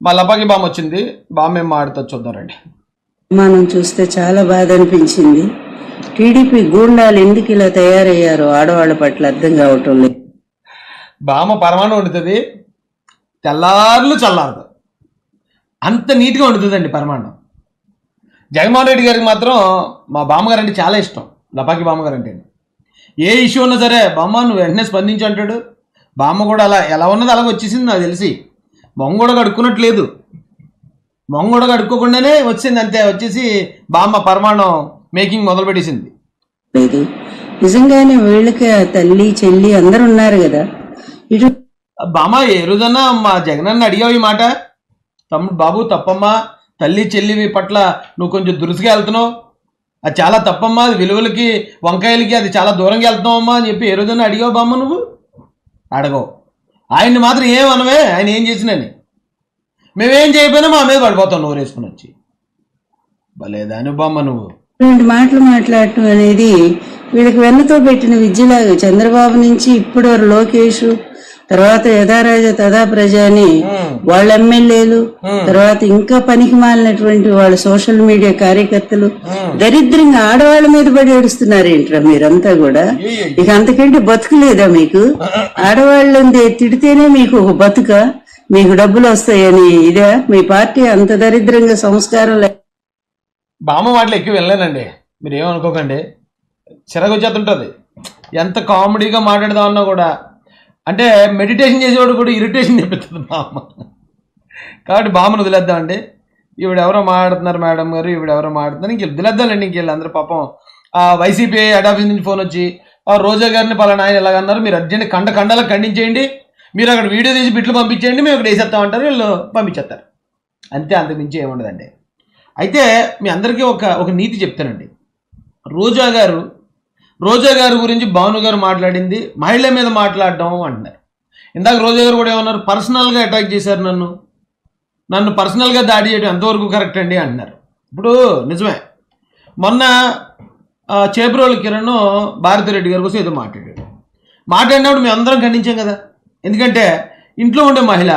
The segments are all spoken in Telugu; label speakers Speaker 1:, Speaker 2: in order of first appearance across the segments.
Speaker 1: మా లపాకి బామ్మ వచ్చింది. బామ్మ ఏం మాడుతో చూద్దారండి.
Speaker 2: మనం చూస్తే చాలా బాధ అనిపించింది. టీడీపీ గూండాలు ఎందుకు ఇలా తయారయ్యారో ఆడవాళ్ళ పట్ల అర్థం కావటం లేదు.
Speaker 1: బామ్మ పరమాణం వండుతుంది, తెల్లార్లు చల్లారదు, అంత నీట్గా వండుతుందండి పరమాణం. జగన్మోహన్ రెడ్డి గారికి మాత్రం మా బామ్మగారు అంటే చాలా ఇష్టం. లపాకి బామ్మగారు అంటే ఏ ఇష్యూ ఉన్నా సరే బామ్మ నువ్వు వెంటనే స్పందించు అంటాడు. బామ్మ కూడా అలా ఎలా ఉన్నది అలాగ వచ్చేసింది. నాకు తెలిసి మొంగ కూడా కడుక్కున్నట్లేదు, మొంగ కూడా కడుక్కోకుండానే వచ్చింది అంతే. వచ్చేసి బామ్మ పరమాణం మేకింగ్ మొదలు పెట్టేసింది.
Speaker 2: లేదు నిజంగానే వీళ్ళకి తల్లి చెల్లి అందరు ఉన్నారు కదా. ఇటు
Speaker 1: బామ్మ ఏ రోజన్నా మా జగనన్న అడిగావు ఈ మాట, తమ్ముడు బాబు తప్పమ్మా, తల్లి చెల్లి పట్ల నువ్వు కొంచెం దురుసుగా వెళ్తున్నావు, అది చాలా తప్పమ్మా, అది విలువలకి వంకాయలకి అది చాలా దూరంగా వెళ్తున్నావమ్మా అని చెప్పి ఏ రోజన్నా అడిగావు బామ్మ? నువ్వు అడగవు. ఆయన్ని మాత్రం ఏమనవే, ఆయన ఏం చేసినని. మేమేం చేయకపోయినా మా మీద పడిపోతావు నోరు వేసుకుని వచ్చి. భలేదాని బామ్మ నువ్వు.
Speaker 2: ఇటువంటి మాటలు మాట్లాడటం అనేది వీళ్ళకి వెన్నతో పెట్టిన విద్యలాగా. చంద్రబాబు నుంచి ఇప్పుడు లోకేష్, తర్వాత యథారాజ తథా ప్రజ అని వాళ్ళ ఎమ్మెల్యేలు, తర్వాత ఇంకా పనికి మాలినటువంటి వాళ్ళ సోషల్ మీడియా కార్యకర్తలు దరిద్రంగా ఆడవాళ్ళ మీద పడి ఏడుస్తున్నారు. ఏంట్రా మీరంతా కూడా? ఇక అంతకంటే బతుకు లేదా మీకు? ఆడవాళ్ళని తిడితేనే మీకు ఒక బతుక, మీకు డబ్బులు వస్తాయని ఇదే మీ పార్టీ? అంత దరిద్రంగా సంస్కారం లేదు.
Speaker 1: బామ్మ మాటలు ఎక్కువ వెళ్ళలేనండి, మీరు ఏమనుకోకండి. చిరగొచ్చేస్తుంటుంది ఎంత కామెడీగా మాట్లాడదామన్నా కూడా. అంటే మెడిటేషన్ చేసేవాడు కూడా ఇరిటేషన్ తెప్పిస్తుంది బామ్మ. కాబట్టి బామ్మను వదిలేద్దామండి. ఈవిడెవరో మాట్లాడుతున్నారు మేడం గారు, ఈవిడెవరో మాట్లాడుతున్నారు, ఇంక వదిలేద్దామండి. ఇంక అందరూ పాపం వైసీపీ హెడ్ ఆఫీస్ నుంచి ఫోన్ వచ్చి రోజా గారిని పలానా ఆయన ఎలాగన్నారు, మీరు అర్జెంట్ కండలకు ఖండించేయండి, మీరు అక్కడ వీడియో తీసి బిట్లు పంపించేయండి, మేము అక్కడ వేసేస్తామంటారు. వీళ్ళు పంపించేస్తారు అంతే, అంతకుమించి ఏముండదండి. అయితే మీ అందరికీ ఒక నీతి చెప్తానండి. రోజా గారు గురించి భాను గారు మాట్లాడింది మహిళ మీద మాట్లాడడం అంటున్నారు. ఇందాక రోజా గారు కూడా ఏమన్నారు, పర్సనల్గా అటాక్ చేశారు, నన్ను పర్సనల్గా దాడి చేయడం ఎంతవరకు కరెక్ట్ అండి అంటున్నారు. ఇప్పుడు నిజమే, మొన్న చేబ్రోలు కిరణ్ భారతిరెడ్డి గారి కోసం ఏదో మాట్లాడినప్పుడు మేము అందరం ఖండించాం కదా. ఎందుకంటే ఇంట్లో ఉండే మహిళ,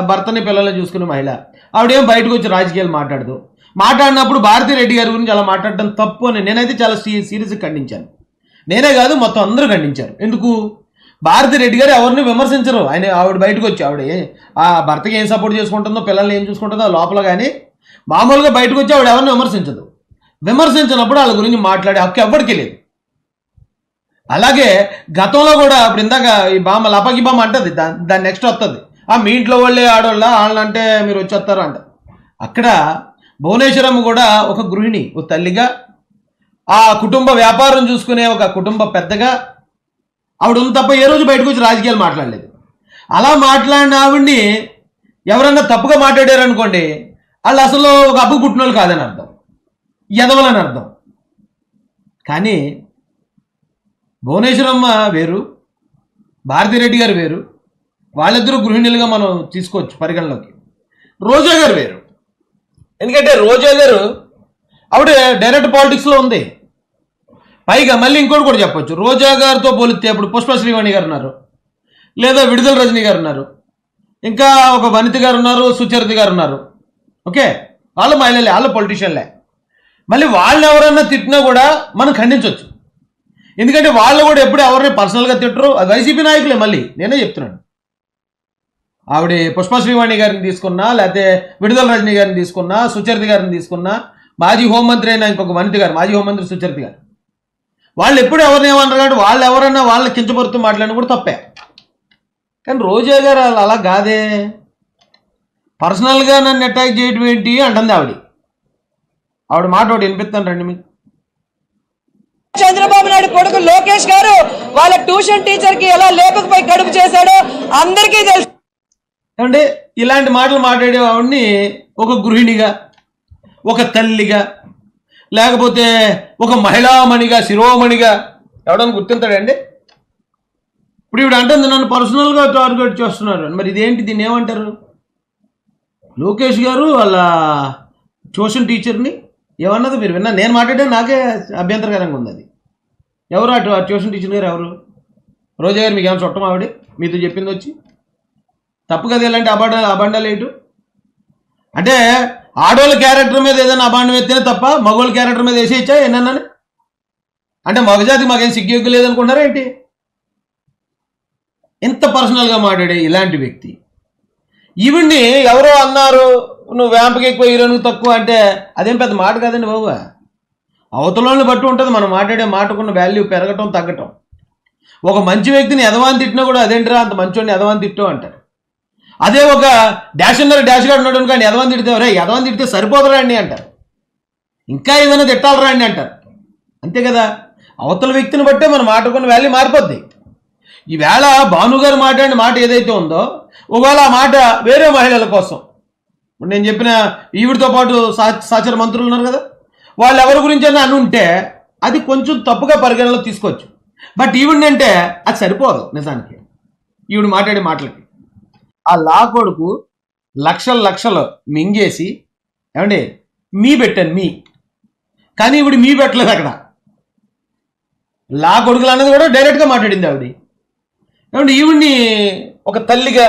Speaker 1: భర్తని పిల్లల్ని చూసుకునే మహిళ, ఆవిడేం బయటకు వచ్చి రాజకీయాలు మాట్లాడినప్పుడు భారతిరెడ్డి గారి గురించి అలా మాట్లాడడం తప్పు అని నేనైతే చాలా సీరియస్గా ఖండించాను. నేనే కాదు, మొత్తం అందరూ ఖండించారు. ఎందుకు? భారతిరెడ్డి గారు ఎవరిని విమర్శించరు. ఆవిడ బయటకు వచ్చి ఆవిడ ఆ భర్తకి ఏం సపోర్ట్ చేసుకుంటుందో, పిల్లల్ని ఏం చూసుకుంటుందో లోపల, కానీ మామూలుగా బయటకు వచ్చి ఆవిడ ఎవరిని విమర్శించదు. విమర్శించినప్పుడు వాళ్ళ గురించి మాట్లాడే హక్కు ఎవరికి లేదు. అలాగే గతంలో కూడా ఇప్పుడు ఇందాక ఈ బామ్మ లపాకి బామ్మ అంటది, దాని నెక్స్ట్ వస్తుంది మీ ఇంట్లో వాళ్ళే ఆడవాళ్ళ, వాళ్ళంటే మీరు వచ్చేస్తారు అంట. అక్కడ భువనేశ్వరమ్మ కూడా ఒక గృహిణి, ఒక తల్లిగా, ఆ కుటుంబ వ్యాపారం చూసుకునే ఒక కుటుంబ పెద్దగా ఆవిడ ఉంది తప్ప ఏ రోజు బయటకు వచ్చి రాజకీయాలు మాట్లాడలేదు. అలా మాట్లాడిన ఆవిడ్ని ఎవరన్నా తప్పుగా మాట్లాడారనుకోండి, వాళ్ళు అసలు ఒక అబ్బు పుట్టిన వాళ్ళు కాదని అర్థం, ఎదవలని అర్థం. కానీ భువనేశ్వరమ్మ వేరు, భారతిరెడ్డి గారు వేరు, వాళ్ళిద్దరూ గృహిణులుగా మనం తీసుకోవచ్చు పరిగణలోకి. రోజా గారు వేరు, ఎందుకంటే రోజా గారు ఆవిడ డైరెక్ట్ పాలిటిక్స్లో ఉంది. పైగా మళ్ళీ ఇంకోటి కూడా చెప్పొచ్చు, రోజా గారితో పోలిస్తే ఇప్పుడు పుష్ప శ్రీవాణి గారు ఉన్నారు, లేదా విడుదల రజనీ గారు ఉన్నారు, ఇంకా ఒక వనిత గారు ఉన్నారు, సుచరిత గారు ఉన్నారు. ఓకే, వాళ్ళు మహిళలే, వాళ్ళు పొలిటీషియన్లే. మళ్ళీ వాళ్ళు ఎవరన్నా తిట్టినా కూడా మనం ఖండించవచ్చు, ఎందుకంటే వాళ్ళు కూడా ఎప్పుడు ఎవరిని పర్సనల్గా తిట్టరు. అది వైసీపీ నాయకులే. మళ్ళీ నేనే చెప్తున్నాను, ఆవిడ పుష్ప శ్రీవాణి గారిని తీసుకున్నా, లేకపోతే విడుదల రజనీ గారిని తీసుకున్నా, సుచరిత గారిని తీసుకున్నా, మాజీ హోంమంత్రి అయిన ఇంకొక వనిత గారు, మాజీ హోంమంత్రి సుచరిత గారు, వాళ్ళు ఎప్పుడు ఎవరిని ఏమన్నారు కాబట్టి వాళ్ళు ఎవరన్నా వాళ్ళని కించపరుతూ మాట్లాడిన కూడా తప్పే. కానీ రోజా గారు అలా కాదే, పర్సనల్గా నన్ను అటాక్ చేయడం ఏంటి అంటుంది ఆవిడ మాట ఒకటి వినిపిస్తాను రండి మీకు.
Speaker 3: చంద్రబాబు నాయుడు కొడుకు లోకేష్ గారు వాళ్ళ ట్యూషన్ టీచర్ కి ఎలా లేకపోయి కడుపు చేశాడో అందరికీ తెలుసు.
Speaker 1: అంటే ఇలాంటి మాటలు మాట్లాడే ఆవిడ్ని ఒక గృహిణిగా, ఒక తల్లిగా, లేకపోతే ఒక మహిళామణిగా, శిరోమణిగా ఎవడన్నా గుర్తింతాడండి? ఇప్పుడు ఈవిడ అంటుంది నన్ను పర్సనల్గా టార్గెట్ చేస్తున్నారు. మరి ఇదేంటి, దీన్ని ఏమంటారు? లోకేష్ గారు వాళ్ళ ట్యూషన్ టీచర్ని ఏమన్నది మీరు విన్నా? నేను మాట్లాడే నాకే అభ్యంతరకరంగా ఉంది. అది ఎవరు ఆ ట్యూషన్ టీచర్ గారు ఎవరు? రోజా గారు మీకు ఏమైనా చుట్టం? ఆవిడ మీతో చెప్పింది వచ్చి తప్పు కదా, ఇలాంటి అబండాలు ఏంటో అంటే ఆడవాళ్ళ క్యారెక్టర్ మీద ఏదైనా అభాండం ఎత్తేనే తప్ప మగవాళ్ళ క్యారెక్టర్ మీద వేసేయచ్చా ఏనన్నా? అంటే మగజాతికి మాకేం సిగ్గు లేదనుకుంటారా ఏంటి? ఎంత పర్సనల్గా మాట్లాడే ఇలాంటి వ్యక్తి. ఈవిడ్ని ఎవరో అన్నారు నువ్వు వ్యాంపకి ఎక్కువ హీరోనికి తక్కువ అంటే అదేం పెద్ద మాట కాదండి బాబు. అవతలని బట్టి ఉంటుంది మనం మాట్లాడే మాటకున్న వాల్యూ పెరగటం తగ్గటం. ఒక మంచి వ్యక్తిని ఎదవాన్ని తిట్టినా కూడా అదేంటిరా అంత మంచోడిని ఎదవాన్ని తిట్టో అంటారు. అదే ఒక డాష్ అన్నారు డాష్ గారు ఉన్నాడు కానీ ఎదవాన్ని తిడితే రే ఎదవాన్ని తిడితే సరిపోదరా అండి అంటారు. ఇంకా ఏదైనా తిట్టాలరా అండి అంటారు. అంతే కదా, అవతల వ్యక్తిని బట్టే మన మాటకున్న వాల్యూ మారిపోద్ది. ఈవేళ భానుగారు మాట్లాడిన మాట ఏదైతే ఉందో ఒకవేళ ఆ మాట వేరే మహిళల కోసం, నేను చెప్పిన ఈవిడితో పాటు సహచర మంత్రులు ఉన్నారు కదా, వాళ్ళు ఎవరి గురించి అని ఉంటే అది కొంచెం తప్పుగా పరిగణలో తీసుకోవచ్చు. బట్ ఈవిడంటే అది సరిపోదు. నిజానికి ఈవిడ మాట్లాడే మాటలకి ఆ లా కొడుకు లక్షలు మింగేసి ఏమండి మీ పెట్టాను మీ, కానీ ఈవిడ మీ పెట్టలేదు. అక్కడ లా కొడుకులు అన్నది కూడా డైరెక్ట్గా మాట్లాడింది ఆవిడ. ఏమంటే ఈవిడ్ని ఒక తల్లిగా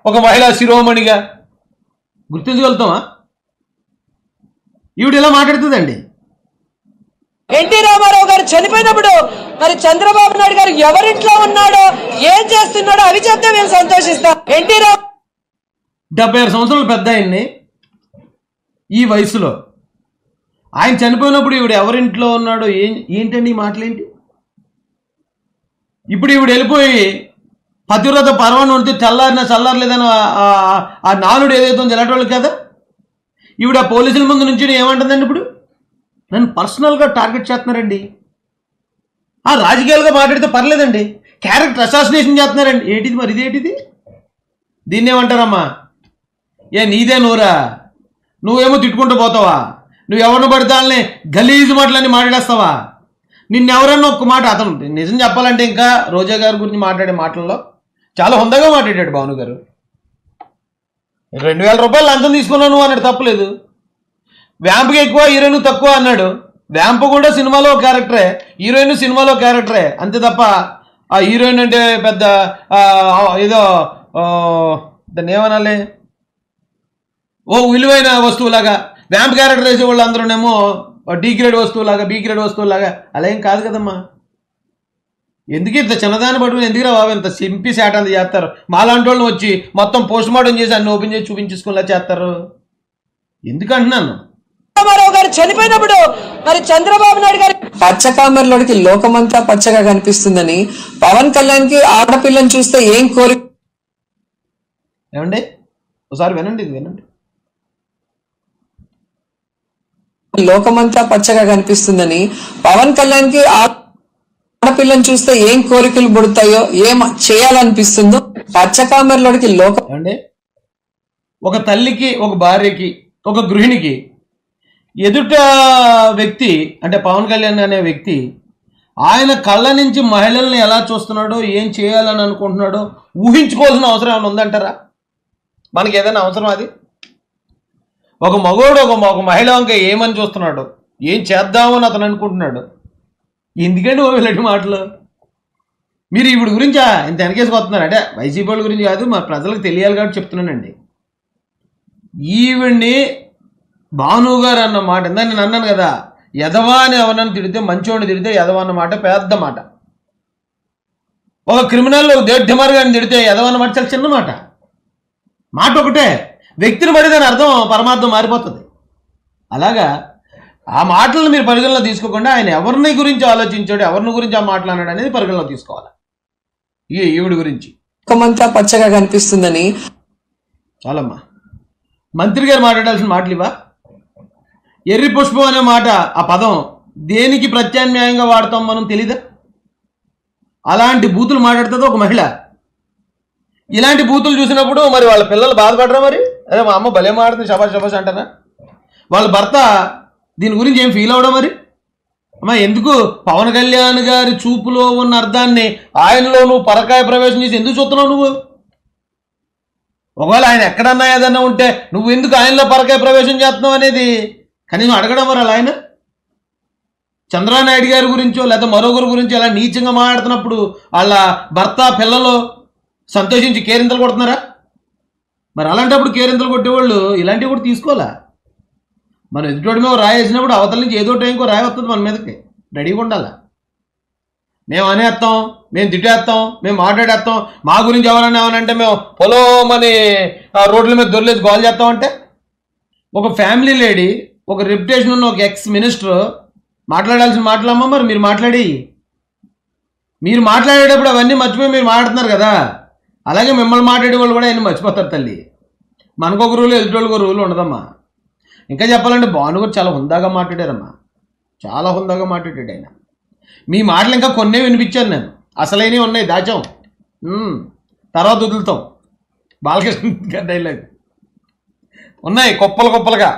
Speaker 1: ఒక మహిళా శిరోమణిగా గుర్తించగలుగుతామా? ఈవిడ ఇలా మాట్లాడుతుందండి.
Speaker 3: ఎన్టీ రామారావు గారు చనిపోయినప్పుడు మరి చంద్రబాబు నాయుడు గారు ఎవరింట్లో ఉన్నాడో ఏం చేస్తున్నాడో అవి చెప్తే మేము సంతోషిస్తాం.
Speaker 1: 76 సంవత్సరాలు పెద్ద ఆయన్ని ఈ వయసులో ఆయన చనిపోయినప్పుడు ఈవిడ ఎవరింట్లో ఉన్నాడో ఏంటండి ఈ మాటలేంటి? ఇప్పుడు ఈవిడ వెళ్ళిపోయి పతివ్రత పర్వాన్ని ఉంటే చల్లారలేదని ఆ నాలుడు ఏదైతే ఉందో ఎలాంటి వాళ్ళు కదా, ఈవిడ పోలీసుల ముందు నుంచి ఏమంటుందండి? ఇప్పుడు నన్ను పర్సనల్గా టార్గెట్ చేస్తున్నారండి. రాజకీయాలుగా మాట్లాడితే పర్లేదండి, క్యారెక్టర్ అసాసినేషన్ చేస్తున్నారండి. ఏంటిది మరి ఇదేంటిది? దీన్ని ఏమంటారమ్మా? నీదే నోరా? నువ్వేమో తిట్టుకుంటూ పోతావా? నువ్వు ఎవరిని పడితే వాళ్ళని గలీజు మాటలన్నీ మాట్లాడేస్తావా? నిన్నెవరన్నా ఒక్క మాట, అతను నిజం చెప్పాలంటే ఇంకా రోజా గారి గురించి మాట్లాడే మాటల్లో చాలా హుందాగా మాట్లాడాడు భాను గారు. 2000 రూపాయలు లంచం తీసుకున్నాను అన్నాడు, తప్పలేదు. వ్యాంప్కి ఎక్కువ హీరోయిన్ తక్కువ అన్నాడు. వ్యాంప్ కూడా సినిమాలో క్యారెక్టరే, హీరోయిన్ సినిమాలో క్యారెక్టరే, అంతే తప్ప ఆ హీరోయిన్ అంటే పెద్ద ఏదో దాన్ని ఏమనాలి విలువైన వస్తువులాగా, వ్యాంప్ క్యారెక్టర్ వేసే వాళ్ళు అందరూనేమో డి గ్రేడ్ వస్తువులాగా బి గ్రేడ్ వస్తువులాగా అలా ఏం కాదు కదమ్మా. ఎందుకు ఇంత చిన్నదాన్ని పట్టుకుని ఎందుకురా బాబు ఇంత సింపి శాట్ అంత చేస్తారు? మాలాంటి వాళ్ళని వచ్చి మొత్తం పోస్ట్ మార్టం చేసి అన్ని ఓపెన్ చేసి చూపించేసుకునేలా చేస్తారు. ఎందుకంటున్నాను,
Speaker 3: రామారావు గారు చనిపోయినప్పుడు మరి చంద్రబాబు నాయుడు గారు పచ్చకామెరలోకి లోకమంతా పచ్చగా కనిపిస్తుందని పవన్ కళ్యాణ్ కి ఆడపిల్లని చూస్తే ఏం కోరిక
Speaker 1: ఏమండి? ఒకసారి వినండి, ఇది వినండి.
Speaker 3: లోకమంతా పచ్చగా కనిపిస్తుందని పవన్ కళ్యాణ్ కి ఆడపిల్లని చూస్తే ఏం కోరికలు పుడతాయో ఏం చేయాలనిపిస్తుందో పచ్చకామెరలోకి లోకం.
Speaker 1: ఏమండి, ఒక తల్లికి, ఒక భార్యకి, ఒక గృహిణికి ఎదుట వ్యక్తి అంటే పవన్ కళ్యాణ్ అనే వ్యక్తి ఆయన కళ్ళ నుంచి మహిళల్ని ఎలా చూస్తున్నాడో ఏం చేయాలని అనుకుంటున్నాడో ఊహించుకోవాల్సిన అవసరం ఏమైనా ఉందంటారా? మనకి ఏదైనా అవసరం అది? ఒక మగోడు ఒక మహిళ వంక ఏమని చూస్తున్నాడు, ఏం చేద్దామని అతను అనుకుంటున్నాడు. ఎందుకంటే ఇలాంటి మాటలు మీరు ఇప్పుడు గురించి ఇంత వెనకేసుకొస్తున్నారు అంటే వైసీపీ వాళ్ళ గురించి కాదు, మా ప్రజలకు తెలియాలి కాబట్టి చెప్తున్నానండి. ఈవిడ్ని భాను గారు అన్న మాట ఇందా నేను అన్నాను కదా, ఎదవా అని ఎవరన్నా తిడితే, మంచోడిని తిడితే ఎదవా అన్న మాట పెద్ద మాట. ఒక క్రిమినల్ దేడ్డిమార్ గారిని తిడితే ఎదవా అన్న మాట చాలా చిన్న మాట. మాట ఒకటే, వ్యక్తిని బట్టి దాని అర్థం పరమార్థం మారిపోతుంది. అలాగా ఆ మాటలను మీరు పరిగణలో తీసుకోకుండా ఆయన ఎవరిని గురించి ఆలోచించాడు, ఎవరిని గురించి ఆ మాట్లాడాడు అనేది పరిగణలో తీసుకోవాలి. ఈవిడి గురించి
Speaker 3: లోకమంతా పచ్చగా కనిపిస్తుందని
Speaker 1: చాలమ్మా. మంత్రి గారు మాట్లాడాల్సిన మాటలు ఇవా? ఎర్రి పుష్పం అనే మాట, ఆ పదం దేనికి ప్రత్యామ్నాయంగా వాడతాం మనం తెలీదా? అలాంటి బూతులు మాట్లాడుతుంది ఒక మహిళ. ఇలాంటి బూతులు చూసినప్పుడు మరి వాళ్ళ పిల్లలు బాధపడరా? మరి అదే మా అమ్మ భలే మాడుతుంది శబాష్ శబాష్ అంటారా? వాళ్ళ భర్త దీని గురించి ఏం ఫీల్ అవడం? మరి అమ్మా ఎందుకు పవన్ కళ్యాణ్ గారి చూపులో ఉన్న అర్థాన్ని ఆయనలో నువ్వు పరకాయ ప్రవేశం చేసి ఎందుకు చూస్తున్నావు నువ్వు? ఒకవేళ ఆయన ఎక్కడన్నా ఏదన్నా ఉంటే నువ్వు ఎందుకు ఆయనలో పరకాయ ప్రవేశం చేస్తున్నావు అనేది కనీసం అడగడం మరి అలా ఆయన చంద్రనాయుడు గారి గురించో లేదా మరొకరి గురించి అలా నీచంగా మాట్లాడుతున్నప్పుడు వాళ్ళ భర్త పిల్లలు సంతోషించి కేరింతలు కొడుతున్నారా? మరి అలాంటప్పుడు కేరింతలు కొట్టేవాళ్ళు ఇలాంటివి కూడా తీసుకోవాలా? మనం ఎదుటోడి మీద రాయి వేసినప్పుడు అవతల నుంచి ఏదో టైంకో రాయి వస్తుంది మన మీదకి, రెడీగా ఉండాలా. మేము అనేస్తాం, మేము తిట్టేస్తాం, మేము మాట్లాడేస్తాం, మా గురించి ఎవరన్నా ఏమనంటే మేము పొలోమని రోడ్ల మీద దొరలేసి గోల్ చేస్తామంటే, ఒక ఫ్యామిలీ లేడీ, ఒక రెప్యుటేషన్ ఉన్న ఒక ఎక్స్ మినిస్టర్ మాట్లాడాల్సిన మాటలమ్మా. మరి మీరు మాట్లాడేటప్పుడు అవన్నీ మర్చిపోయి మీరు మాట్లాడుతున్నారు కదా, అలాగే మిమ్మల్ని మాట్లాడే వాళ్ళు కూడా అవన్నీ మర్చిపోతారు తల్లి. మనకొక రూలు, ఎదుటోళ్ళకి ఒక రూలు ఉండదమ్మా. ఇంకా చెప్పాలంటే భాను గారు చాలా హుందాగా మాట్లాడారమ్మా, చాలా హుందాగా మాట్లాడాడు ఆయన. మీ మాటలు ఇంకా కొన్నే వినిపించాను నేను, అసలైనవి ఉన్నాయి దాచాం, తర్వాత వదులుతాం. బాలకృష్ణ డైలాగ్ ఉన్నాయి కుప్పలుగా,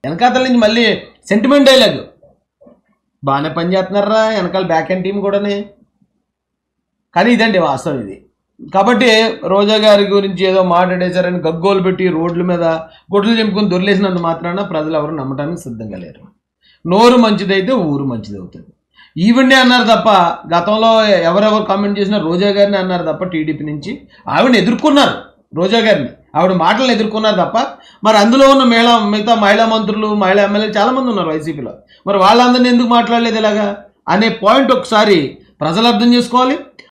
Speaker 1: వెనకాతల నుంచి మళ్ళీ సెంటిమెంట్ డైలాగ్. బాగానే పనిచేస్తున్నారా వెనకాల బ్యాక్ అండ్ టీం కూడానే. కానీ ఇదండి వాస్తవం ఇది. కాబట్టి రోజా గారి గురించి ఏదో మాట్లాడేశారని గగ్గోలు పెట్టి రోడ్ల మీద గొడ్లు చెంపుకొని దొరిలేసినంత మాత్రాన ప్రజలు ఎవరు నమ్మటానికి సిద్ధంగా లేరు. నోరు మంచిదైతే ఊరు మంచిది అవుతుంది. ఈవిడే అన్నారు తప్ప, గతంలో ఎవరెవరు కామెంట్ చేసినా రోజా గారిని అన్నారు తప్ప, టీడీపీ నుంచి ఆవిడని ఎదుర్కొన్నారు, రోజా గారిని ఆవిడ మాటలను ఎదుర్కొన్నారు తప్ప. మరి అందులో ఉన్న మిగతా మహిళా మంత్రులు, మహిళా ఎమ్మెల్యేలు చాలామంది ఉన్నారు వైసీపీలో, మరి వాళ్ళందరినీ ఎందుకు మాట్లాడలేదు ఇలాగా అనే పాయింట్ ఒకసారి ప్రజలు అర్థం చేసుకోవాలి.